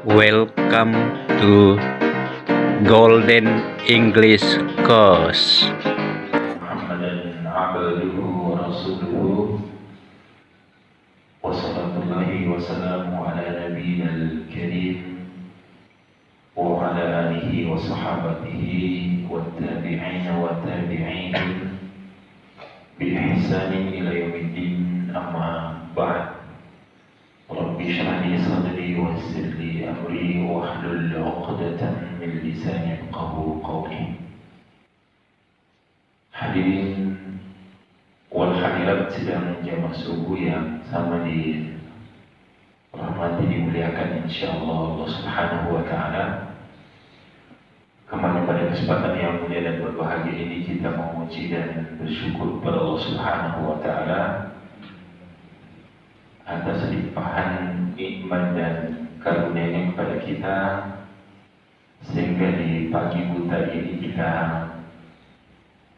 Welcome to Golden English Course. Muhammadan abduhu wa rasuluhu wa sallallahu wa sallamu ala nabiyyil karim wa ala alihi wa sahabatihi wa tabi'ina wa tabi'in bi ihsanin ila yaumiddin, amma ba'd. Rabbi shrah li sadri wa yassir li amri wahlul 'uqdatam min lisani yafqahu qawli. Hadirin wal hadirat sedang jamaah subuh yang sama dirahmati, dimuliakan insyaallah Allah Subhanahu wa taala. Kembali pada kesempatan yang mulia dan berbahagia ini kita memuji dan bersyukur kepada Allah Subhanahu wa taala atas limpahan nikmat dan karunia-Nya kepada kita, sehingga di pagi buta ini kita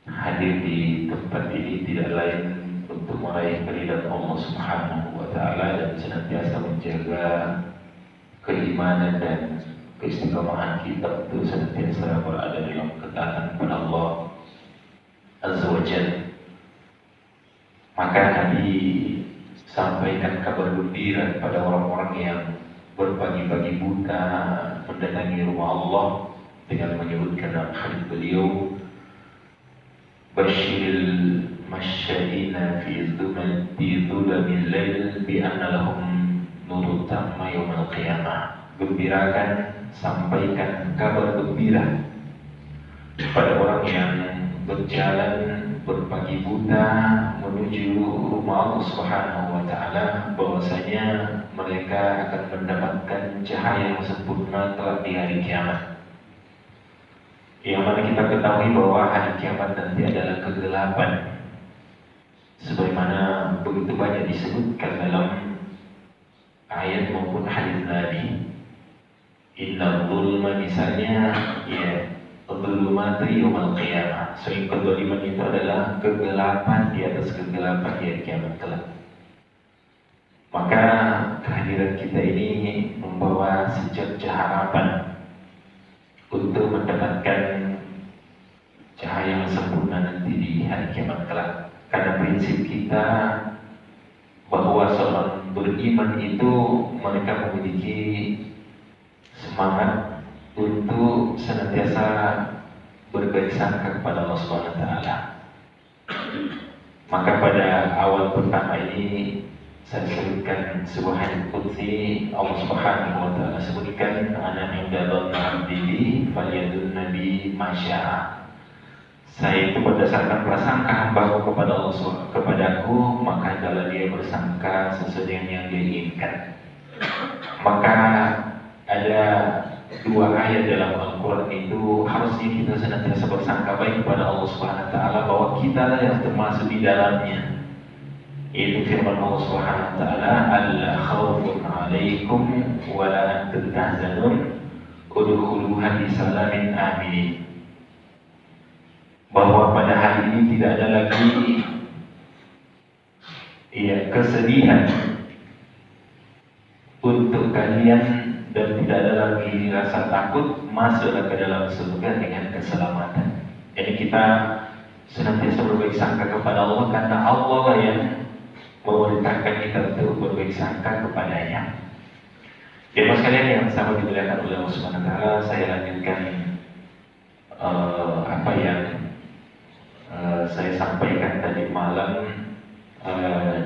hadir di tempat ini tidak lain untuk meraih keridhaan Allah Subhanahu wa taala dan senantiasa menjaga keimanan dan keistiqomahan kita untuk senantiasa berada dalam ketaatan kepada Allah Azza wa Jalla. Maka Nabi sampaikan kabar gembira kepada orang-orang yang berpagi-pagi buta mendatangi rumah Allah dengan menyebutkan dalam hadis beliau, Basyiril masya'ina fi dhulamil lail bi anna lahum nurut tamma yaumil qiyamah. Gembirakan, sampaikan kabar gembira kepada orang yang berjalan berpagi buta menuju rumah Allah Subhanahu wa taala, bahwasanya mereka akan mendapatkan cahaya yang sempurna kelak di hari kiamat. Yang mana kita ketahui bahwa hari kiamat nanti adalah kegelapan, sebagaimana begitu banyak disebutkan dalam ayat maupun hadis Nabi. Innal zulma, misalnya, ya, zulmatu yaumil qiyamah. Sehingga kezaliman itu adalah kegelapan di atas kegelapan di hari kiamat kelak. Maka kehadiran kita ini membawa secercah harapan untuk mendapatkan cahaya yang sempurna nanti di hari kiamat kelak. Karena prinsip kita bahwa seorang beriman itu mereka memiliki semangat untuk senantiasa berbaik sangka kepada Allah Subhanahu wa taala. Maka pada awal pertama ini saya sebutkan sebuah hadits qudsi. Allah Subhanahu wa taala sebutkan, ana inda dhanni 'abdi falyadun nabi masya'a. Saya itu berdasarkan prasangka hambaku kepada Allah, kepadaku, maka adalah dia bersangka sesuai dengan yang dia inginkan. Maka ada dua ayat dalam Al-Quran itu harusnya kita senantiasa bersangka baik kepada Allah Subhanahu wa taala bahwa kita lah yang termasuk di dalamnya. Yaitu firman Allah Subhanahu wa taala, alla khaufun 'alaikum wa la antum tahzanun udkhuluha bi salamin amin. Bahwa pada hari ini tidak ada lagi kesedihan untuk kalian dan tidak ada lagi rasa takut, masuklah ke dalam surga dengan keselamatan. Jadi kita senantiasa berbaik sangka kepada Allah, karena Allah lah yang memerintahkan kita untuk berbaik sangka kepadanya. Jemaah sekalian yang sama dimuliakan oleh Allah Subhanahu wa taala, saya lanjutkan apa yang saya sampaikan tadi malam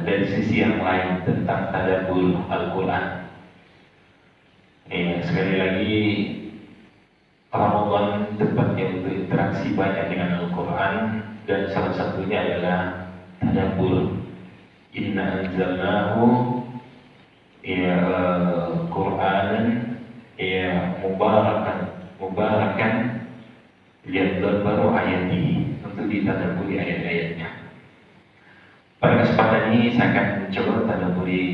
dari sisi yang lain tentang tadabbur Al-Quran. Sekali lagi, Ramadan tempatnya untuk interaksi banyak dengan Al-Quran, dan salah satunya adalah tadabbur. Inna anzalnahu Qur'anan mubarakan liyadabbaru ayatihi, untuk ditadabburi ayat-ayatnya. Pada kesempatan ini saya akan mencoba tadabburi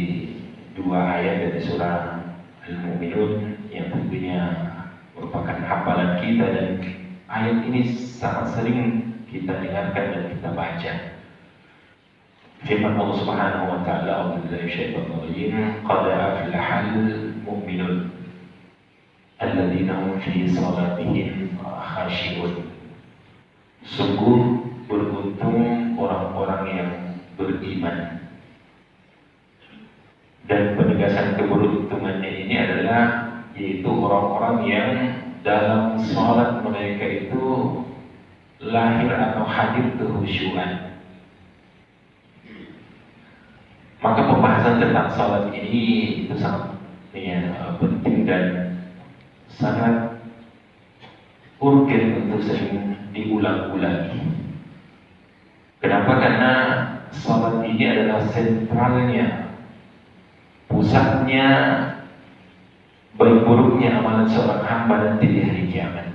dua ayat dari surah Al-Mu'minun yang tentunya merupakan hafalan kita, dan ayat ini sangat sering kita dengarkan dan kita baca. Firman Allah Subhanahu wa taala, a'udzu billahi minasyaitonir rajim, qad aflahal mu'minun. alladzina hum fi salatihim khashi'un. Sungguh beruntung orang-orang yang beriman. Dan penegasan keberuntungannya ini adalah yaitu orang-orang yang dalam sholat mereka itu lahir atau hadir kehusyuan. Maka pembahasan tentang sholat ini itu sangat penting dan sangat urgen untuk sering diulang-ulangi. Kenapa? Karena sholat ini adalah sentralnya, pusatnya baik buruknya amalan seorang hamba nanti di hari kiamat.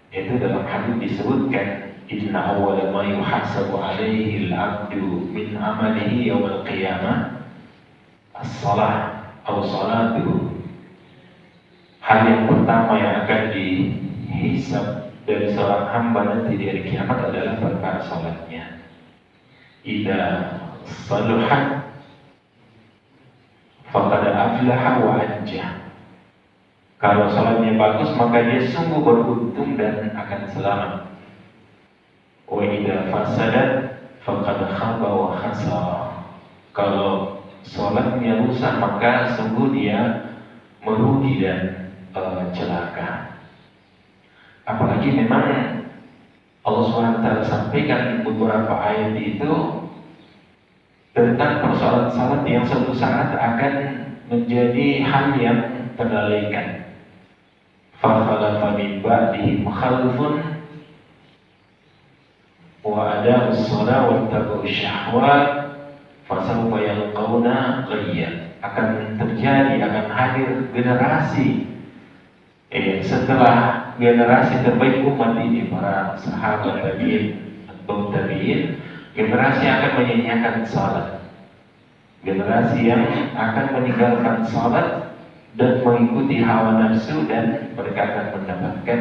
Itu dalam hadis disebutkan, inna awwala ma yuhasabu alaihi al-'abdu min amalihi yawmal qiyamah as-salah atau salatuhu. Hal yang pertama yang akan dihisab dari seorang hamba nanti di hari kiamat adalah perkara salatnya. Idza saluhat faqad aflaha wa anjah. Kalau salatnya bagus maka dia sungguh beruntung dan akan selamat. Wa idza fasadat faqad khaba wa khasara. Kalau salatnya rusak maka sungguh dia merugi dan celaka. Apalagi memang Allah SWT sampaikan beberapa ayat itu tentang persoalan salat yang suatu saat akan menjadi hal yang terlalaikan. Fakhalafa min ba'dihim khalfun wa ada'us shalah wa tabu'us syahwat fasawfa yalqawna ghayya. Akan terjadi, akan hadir generasi setelah generasi terbaik umat ini, para sahabat tabi'in atau tabi'in, generasi yang akan menyanyiakan salat, generasi yang akan meninggalkan salat dan mengikuti hawa nafsu, dan mereka akan mendapatkan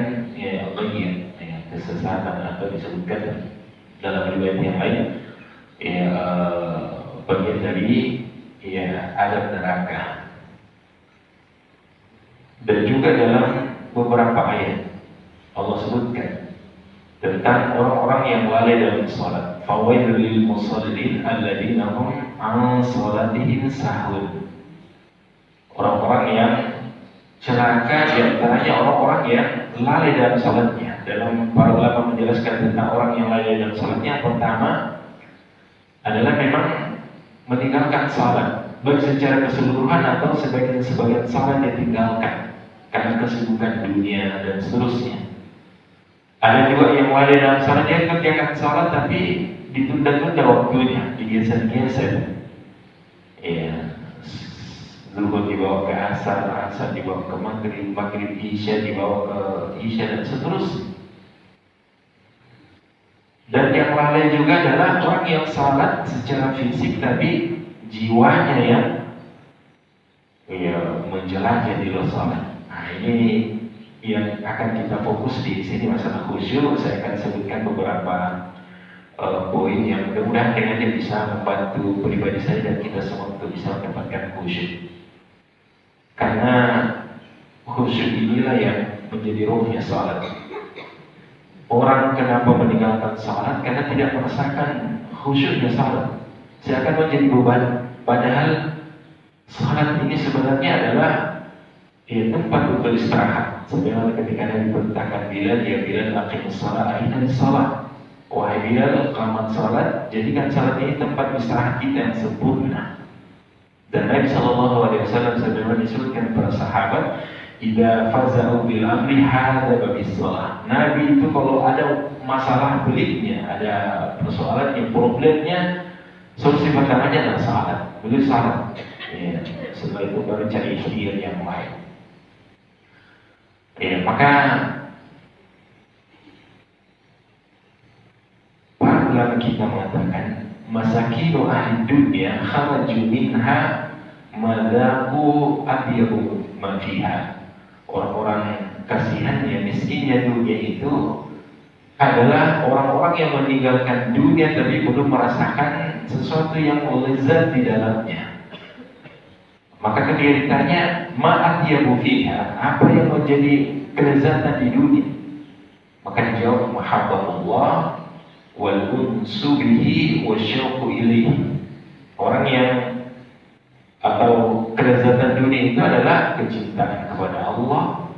kesesatan atau disebutkan dalam riwayat yang lain bagian dari azab neraka. Dan juga dalam beberapa ayat Allah sebutkan tentang orang-orang yang lalai dalam salat. Fawailul lil musallin alladzina hum an salatihim sahun. Orang-orang yang celaka di antaranya orang-orang yang lalai dalam salatnya. Dalam para ulama menjelaskan tentang orang yang lalai dalam salatnya, pertama adalah memang meninggalkan salat, baik secara keseluruhan atau sebagian salat dia tinggalkan karena kesibukan dunia dan seterusnya. Ada juga yang lalai dalam salat, dia kerjakan salat tapi ditunda-tunda waktunya, digeser-geser. Zuhur dibawa ke asar, asar dibawa ke maghrib, maghrib isya dibawa ke isya dan seterusnya. Dan yang lalai juga adalah orang yang salat secara fisik tapi jiwanya yang menjelajah di luar salat. Nah, ini yang akan kita fokus di sini, masalah khusyuk. Saya akan sebutkan beberapa poin yang mudah-mudahan dengannya bisa membantu pribadi saya dan kita semua untuk bisa mendapatkan khusyuk. Karena khusyuk inilah yang menjadi rohnya salat. Orang kenapa meninggalkan salat? Karena tidak merasakan khusyuknya salat. Seakan menjadi beban. Padahal salat ini sebenarnya adalah tempat untuk istirahat. Sebagaimana ketika Nabi perintahkan Bilal, ya Bilal aqimus shalah, aina shalah. Wahai Bilal, qamat salat, jadikan salat ini tempat istirahat kita yang sempurna. Dan Nabi SAW sebagaimana disebutkan para sahabat, idza faza'u bil amri hadzaba bis shalah. Nabi itu kalau ada masalah peliknya, ada persoalan yang problemnya, solusi pertamanya adalah salat. Beliau salat. Setelah itu baru cari ikhtiar yang lain. Maka para ulama kita mengatakan masakinu ahli dunya kharaju minha madzaku abyabu ma fiha. Orang-orang kasihannya, miskinnya dunia itu adalah orang-orang yang meninggalkan dunia tapi belum merasakan sesuatu yang lezat di dalamnya. Maka ketika ditanya, ma'atyabu fiha, apa yang menjadi kelezatan di dunia? Maka dijawab, mahabbatullah wal unsu bihi wasyauqu ilaihi. Orang yang atau kelezatan dunia itu adalah kecintaan kepada Allah,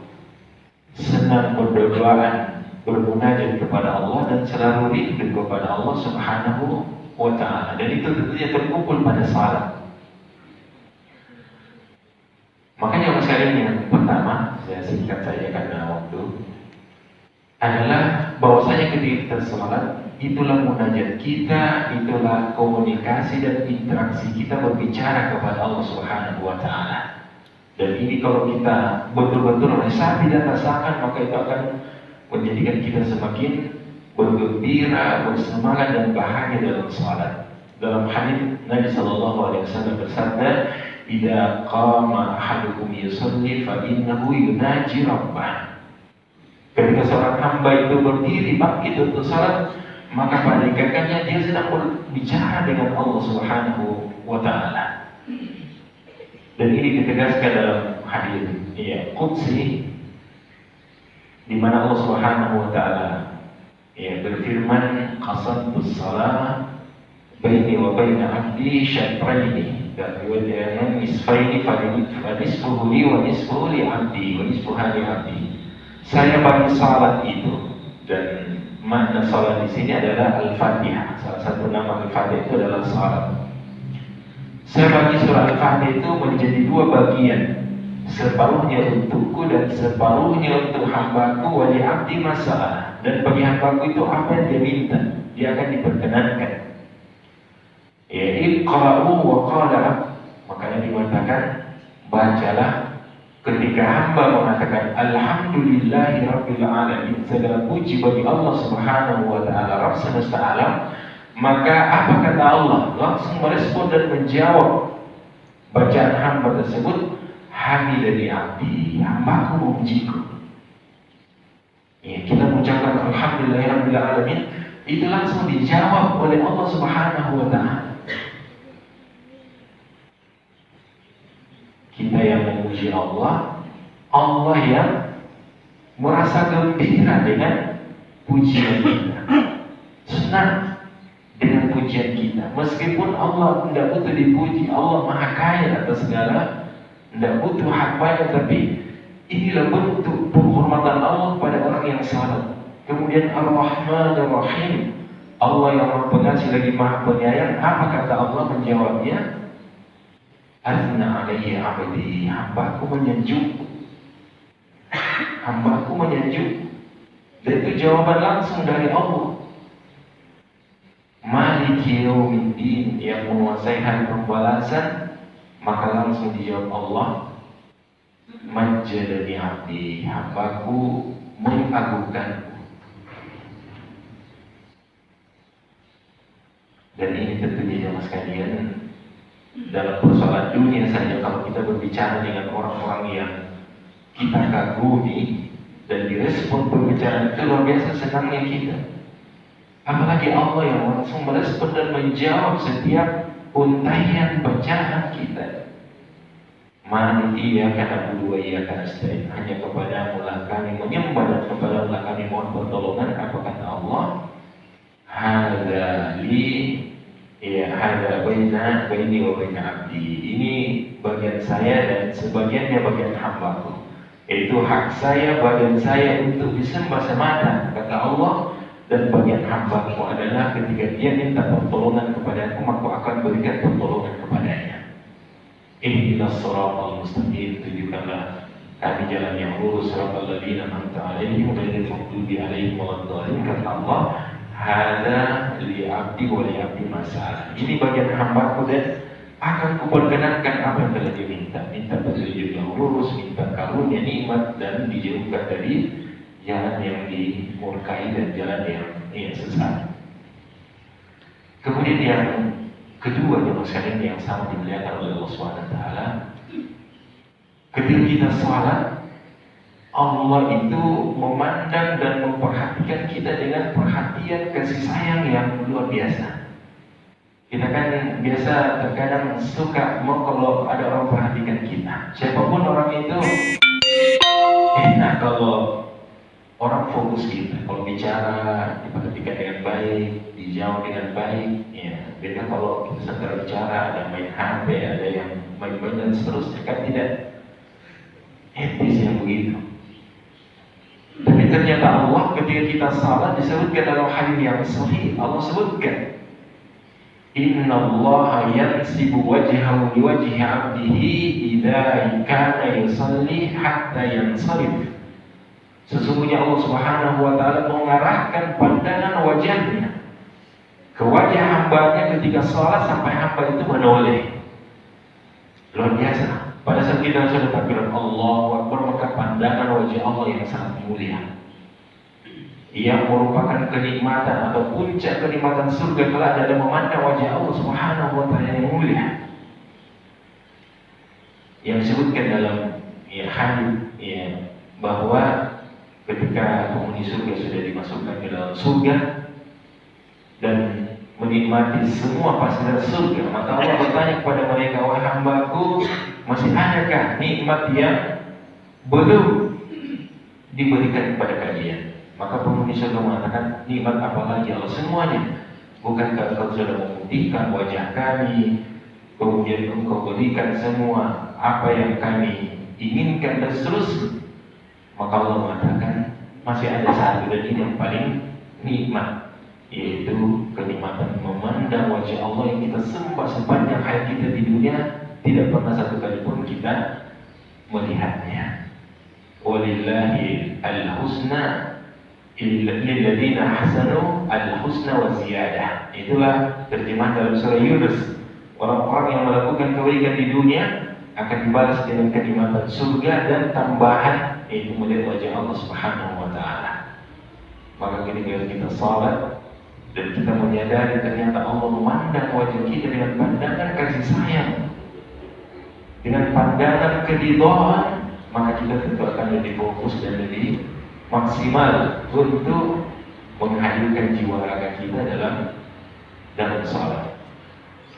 senang berdoaan, bermunajat kepada Allah, dan selalu rindu kepada Allah Subhanahu wa ta'ala. Dan itu tentunya terkumpul pada salat. Makanya sekali yang pertama, saya singkat saja karena waktu, adalah bahwasanya ketika kita salat, itulah munajat kita, itulah komunikasi dan interaksi kita berbicara kepada Allah Subhanahu wa ta'ala. Dan ini kalau kita betul-betul resapi dan rasakan, maka itu akan menjadikan kita semakin bergembira, bersemangat dan bahagia dalam salat. Dalam hadis Nabi sallallahu alaihi wasallam bersabda, "Idza qama ahadukum yusalli fa innahu yunaji rabbah." Ketika seorang hamba itu berdiri bangkit untuk salat, maka pada hakikatnya dia sedang berbicara dengan Allah Subhanahu wa ta'ala. Dan ini ditegaskan dalam hadis qudsi, di mana Allah Subhanahu wa ta'ala berfirman, qasamtus salat baini wa baina abdi syatraini, dan riwayatnya nisfaini fa nisfuhu li wa nisfuhu li abdi wa nisfuhu li abdi. Saya bagi salat itu, dan makna salat di sini adalah Al-Fatihah. Salah satu nama Al-Fatihah itu adalah salat. Saya bagi surah Al-Fatihah itu menjadi dua bagian, separuhnya untukku dan separuhnya untuk hambaku, wali abdi masalah. Dan bagi hambaku itu apa yang dia minta, dia akan diperkenankan. Iqra'u wa qala, makanya dikatakan bacalah. Ketika hamba mengatakan alhamdulillahi rabbil alamin, segala puji bagi Allah Subhanahu wa ta'ala, Rabb semesta alam, maka apa kata Allah? Langsung merespon dan menjawab bacaan hamba tersebut, hamidani abdi, hambaku memujiku. Kita mengucapkan alhamdulillahi rabbil alamin, itu langsung dijawab oleh Allah Subhanahu wa ta'ala. Kita yang memuji Allah, Allah yang merasa gembira dengan pujian kita, senang dengan pujian kita. Meskipun Allah tidak butuh dipuji, Allah maha kaya atas segala, tidak butuh hambanya, tapi inilah bentuk penghormatan Allah pada orang yang salat. Kemudian Ar-Rahman Ar-Rahim, Allah yang maha pengasih lagi maha penyayang. Apa kata Allah menjawabnya? Azna alaihi abdi, hambaku menyanjung, hambaku menyanjung. Dan itu jawaban langsung dari Allah. Maliki yaumiddin, yang menguasai hari pembalasan. Maka langsung dijawab Allah, majjadani abdi, hambaku mengagungkanku. Dan ini tentunya jemaah sekalian, dalam persoalan dunia saja, kalau kita berbicara dengan orang-orang yang kita kagumi dan direspon pembicaraan itu, luar biasa senangnya kita. Apalagi Allah yang langsung merespon dan menjawab setiap untaian bacaan kita. Man iyyaka na'budu wa iyyaka nasta'in, hanya kepadamu lah kami menyembah dan kepadamu lah kami mohon pertolongan. Apa kata Allah? Hadza li, hadza baini wa baina abdi. Ini bagian saya dan sebagiannya bagian hambaku. Itu hak saya, bagian saya untuk disembah semata, kata Allah. Dan bagian hambaku adalah ketika dia minta pertolongan kepadaku, maka akan berikan pertolongan kepadanya. Ihdinas siratal mustaqim, tunjukkanlah kami jalan yang lurus, siratal ladzina an'amta 'alaihim ghairil maghdubi 'alaihim waladdallin. Kata Allah, hadza li 'abdi wa li 'abdi masalah. Ini bagian hambaku dan akan kuperkenankan apa yang telah diminta. Minta petunjuk yang lurus, minta karunia nikmat, dan dijauhkan dari jalan yang dimurkai dan jalan yang sesat. Kemudian yang kedua, jemaah sekalian yang sangat dimuliakan oleh Allah SWT, ketika kita salat, Allah itu memandang dan memperhatikan kita dengan perhatian kasih sayang yang luar biasa. Kita kan biasa terkadang suka mau kalau ada orang perhatikan kita. Siapapun orang itu enak kalau orang fokus kita. Kalau bicara diperhatikan dengan baik, dijawab dengan baik. Ya, beda kalau kita sedang bicara ada main HP, ada yang main-main dan seterusnya, kan tidak etis yang begitu. Tapi ternyata Allah ketika kita salat disebutkan dalam hadis yang sahih, Allah sebutkan Inna Allah yansibu wajhahu li wajhi 'abdihi idza kana yusalli hatta yansarif. Sesungguhnya Allah Subhanahu wa taala mengarahkan pandangan wajahnya ke wajah hambanya ketika salat sampai hamba itu menoleh. Luar biasa. Pada saat kita sudah takbiran Allahu Akbar, maka pandangan wajah Allah yang sangat mulia, yang merupakan kenikmatan atau puncak kenikmatan surga kelak adalah memandang wajah Allah Subhanahu wa taala yang mulia. Yang disebutkan dalam hadis bahwa ketika penghuni surga sudah dimasukkan ke dalam surga dan menikmati semua fasilitas surga, maka Allah bertanya kepada mereka, wahai hambaku, masih adakah nikmat yang belum diberikan kepada kalian? Maka penghuni surga mengatakan, nikmat apa lagi Allah? Semuanya. Bukankah kau sudah memutihkan wajah kami, kemudian engkau berikan semua apa yang kami inginkan dan seterusnya? Maka Allah mengatakan, masih ada satu dan ini yang paling nikmat, yaitu kenikmatan memandang wajah Allah yang kita sembah sepanjang hayat kita di dunia, tidak pernah satu kali pun kita melihatnya. Walillahi al-husna lilladzina ahsanu al-husna wa ziyadah. Itulah terjemahan dalam surah Yunus. Orang-orang yang melakukan kebaikan di dunia akan dibalas dengan kenikmatan surga dan tambahan, yaitu melihat wajah Allah Subhanahu wa taala. Maka ketika kita salat dan kita menyadari ternyata Allah memandang wajah kita dengan pandangan kasih sayang, dengan pandangan keridhaan, maka kita tentu akan lebih fokus dan lebih maksimal untuk menghadirkan jiwa raga kita dalam salat.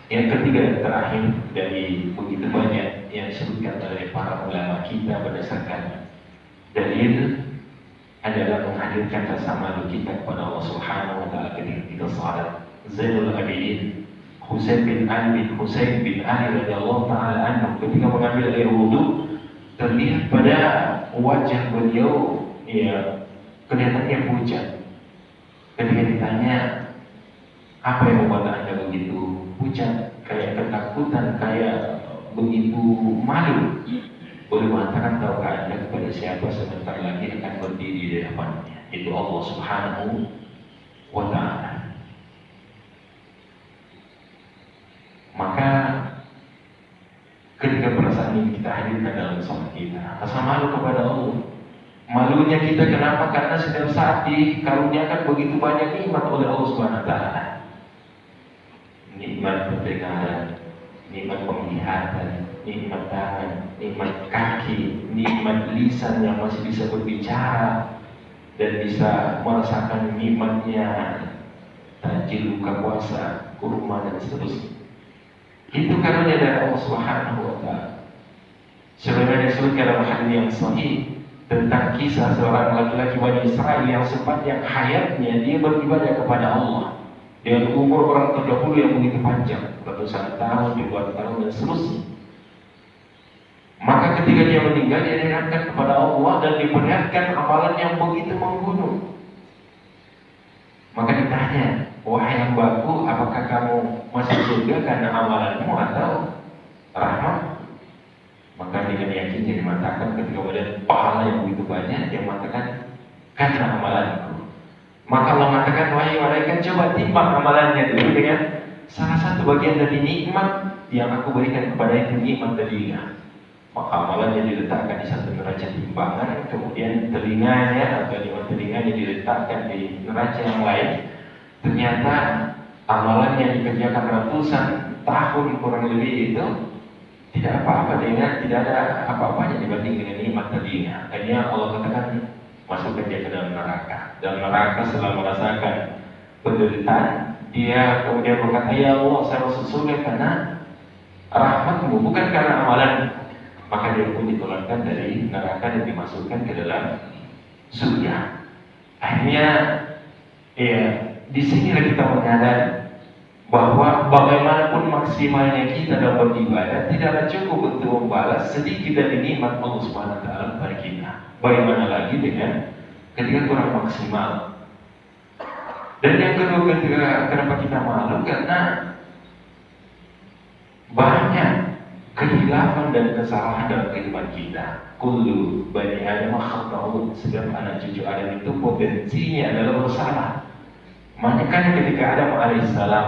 Yang ketiga dan terakhir dari begitu banyak yang disebutkan oleh para ulama kita berdasarkan dalil adalah menghadirkan rasa malu kita kepada Allah Subhanahu wa taala ketika kita salat. Zainul Abidin Husain bin Ali radhiyallahu taala anhu ketika mengambil air wudu, terlihat pada wajah beliau kelihatannya pucat. Ketika ditanya, apa yang membuat Anda begitu pucat, kayak ketakutan, kayak begitu malu? Boleh mengatakan, tahukah Anda kepada siapa sebentar lagi akan berdiri di depannya? Itu Allah Subhanahu wa ta'ala. Maka ketika perasaan ini kita hadirkan dalam salat kita, rasa malu kepada Allah. Malunya kita kenapa? Karena setiap saat dikaruniakan begitu banyak nikmat oleh Allah Subhanahu wa ta'ala. Nikmat pendengaran, nikmat penglihatan, nikmat tangan, nikmat kaki, nikmat lisan yang masih bisa berbicara dan bisa merasakan nikmatnya takjil buka puasa, kurma dan seterusnya. Itu karunia dari Allah Subhanahu wa ta'ala. Sebagaimana disebutkan dalam hadis yang sahih tentang kisah seorang laki-laki Bani Israel yang sepanjang hayatnya dia beribadah kepada Allah dengan umur orang terdahulu yang begitu panjang, ratusan tahun, ribuan tahun dan seterusnya. Maka ketika dia meninggal, dia diingatkan kepada Allah dan diperlihatkan amalan yang begitu membunuh. Maka ditanya, wahai hambaku, apakah kamu masuk surga karena amalanmu atau rahmat? Maka dengan yakin dia mengatakan ketika melihat pahala yang begitu banyak, dia mengatakan karena amalanku. Maka Allah mengatakan, wahai malaikat, coba timbang amalannya dulu dengan salah satu bagian dari nikmat yang aku berikan kepada itu, nikmat telinga. Maka amalannya diletakkan di satu neraca timbangan, kemudian telinganya atau nikmat telinganya diletakkan di neraca yang lain. Ternyata amalan yang dikerjakan ratusan tahun kurang lebih itu tidak apa-apa, dengan tidak ada apa-apanya dibanding dengan nikmat telinga. Akhirnya Allah katakan, masukkan dia ke dalam neraka. Dalam neraka setelah merasakan penderitaan, dia kemudian berkata, ya Allah, saya masuk surga karena rahmatmu, bukan karena amalan. Maka dia pun dikeluarkan dari neraka dan dimasukkan ke dalam surga. Akhirnya, ya, di sinilah kita menyadari bahwa bagaimanapun maksimalnya kita dalam beribadah, tidaklah cukup untuk membalas sedikit dari nikmat Allah Subhanahu wa taala kepada kita. Bagaimana lagi dengan ketika kurang maksimal? Dan yang kedua, kenapa kita malu? Karena banyak kehilafan dan kesalahan dalam kehidupan kita. Kullu bani Adam khata'un, setiap anak cucu Adam itu potensinya adalah bersalah. Makanya ketika Adam alaihissalam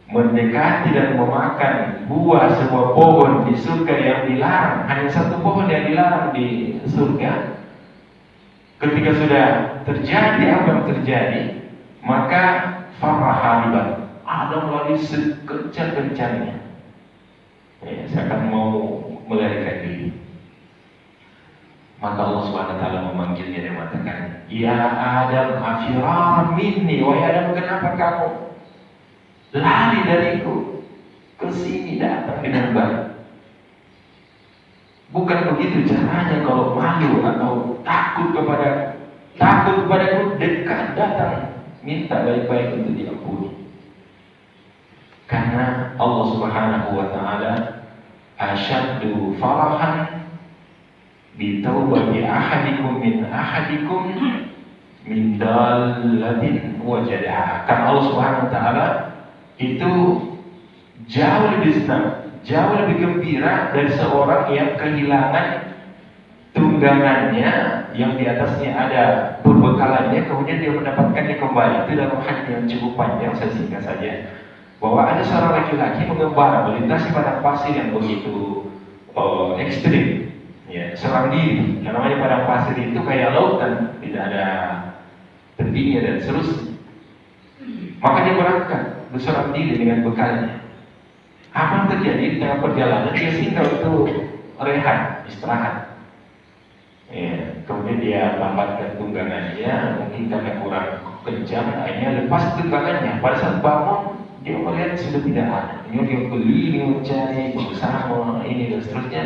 mendekati dan memakan buah sebuah pohon di surga yang dilarang, hanya satu pohon yang dilarang di surga. Ketika sudah terjadi apa yang terjadi, maka farahaliban, Adam lari sekencang-kencangnya. Ya, saya akan mau melarikan diri. Maka Allah Subhanahu wa taala memanggilnya dan mengatakan, "Ya Adam, afirar minni." Wahai Adam, kenapa kamu lari dariku? Ke sini datang dengan baik. Bukan begitu caranya kalau malu atau takut kepadaku, dekat datang minta baik-baik untuk diampuni. Karena Allah Subhanahu wa taala asyaddu farahan bi taubati ahadikum min dallatin wajadaha. Karena Allah Subhanahu wa taala itu jauh lebih senang, jauh lebih gembira dari seorang yang kehilangan tunggangannya yang di atasnya ada perbekalannya, kemudian dia mendapatkannya kembali. Itu dalam hadis yang cukup panjang, saya singkat saja, bahwa ada seorang laki-laki mengembara melintasi padang pasir yang begitu ekstrim, ya, seorang diri. Yang namanya padang pasir itu kayak lautan, tidak ada tepinya dan seterusnya. Maka dia berangkat berseorang diri dengan bekalnya. Apa yang terjadi di tengah perjalanan? Dia singgah untuk rehat, istirahat. Ya, kemudian dia lambatkan tunggangannya, mungkin karena kurang kencang, akhirnya lepas tunggangannya. Pada saat bangun, dia melihat sudah tidak ada. Ini dia keliling mencari, berusaha ini dan seterusnya,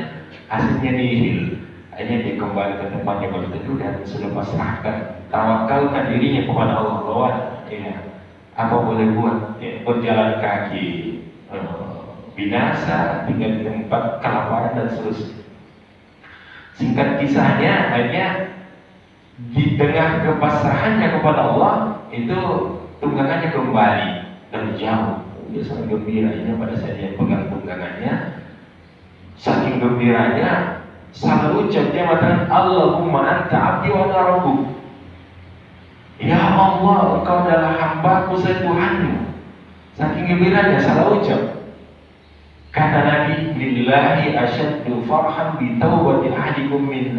hasilnya nihil. Akhirnya dia kembali ke tempatnya berteduh dan sudah pasrahkan, tawakalkan dirinya kepada Allah bahwa ya, apa boleh buat, ya, berjalan kaki binasa, tinggal di tempat kelaparan dan seterusnya. Singkat kisahnya, akhirnya di tengah kepasrahannya kepada Allah, itu tunggangannya kembali dan jauh. Dia sangat gembiranya pada saat dia pegang tunggangannya. Saking gembiranya, salah ucap dia mengatakan, Allahumma anta abdi wa ana rabbuk. Ya Allah, engkau adalah hambaku, saya Tuhanmu. Saking gembiranya, salah ucap. Kata Nabi, lillahi asyaddu farhan bi taubati ahadikum min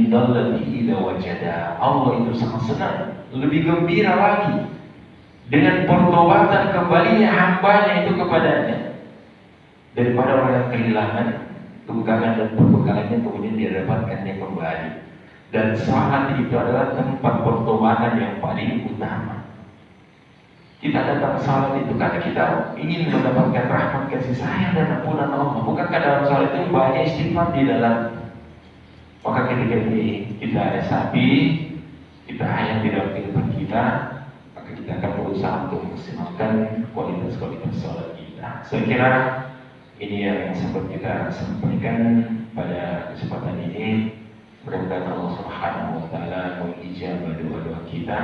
dallati idza wajada. Allah itu sangat senang, lebih gembira lagi dengan pertobatan kembalinya hambanya itu kepadanya daripada orang yang kehilangan tunggangan dan perbekalannya kemudian dia dapatkannya kembali. Dan salat itu adalah tempat pertobatan yang paling utama. Kita datang salat itu karena kita ingin mendapatkan rahmat kasih sayang dan ampunan Allah. Bukankah dalam salat itu banyak istighfar di dalam? Maka ketika ini kita ada sapi, kita hayat di dalam kehidupan kita, maka kita akan berusaha untuk memaksimalkan kualitas salat kita. Saya kira ini yang sempat kita sampaikan pada kesempatan ini. Mudah-mudahan Allah Subhanahu wa taala mengijabah doa-doa kita,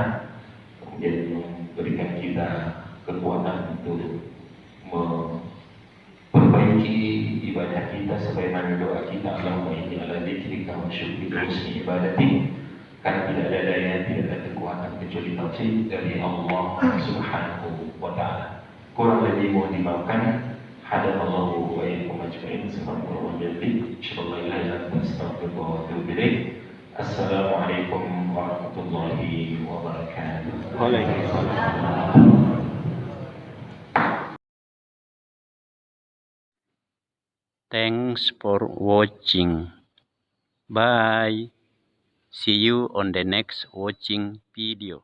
kemudian memberikan kita kekuatan untuk memperbaiki ibadah kita sebagaimana doa kita, Allahumma inni ala dzikrika wa syukrika wa husni ibadatik. Karena tidak ada daya, tidak ada kekuatan kecuali taufik dari Allah Subhanahu wa taala. Kurang lebih mohon dimaafkan. Hadanallahu wa iyyakum ajma'in. Subhanallah wa bihamdihi, asyhadu an la ilaha illa anta, astaghfiruka wa atubu ilaik. Assalamualaikum warahmatullahi wabarakatuh. Thanks for watching. Bye. See you on the next watching video.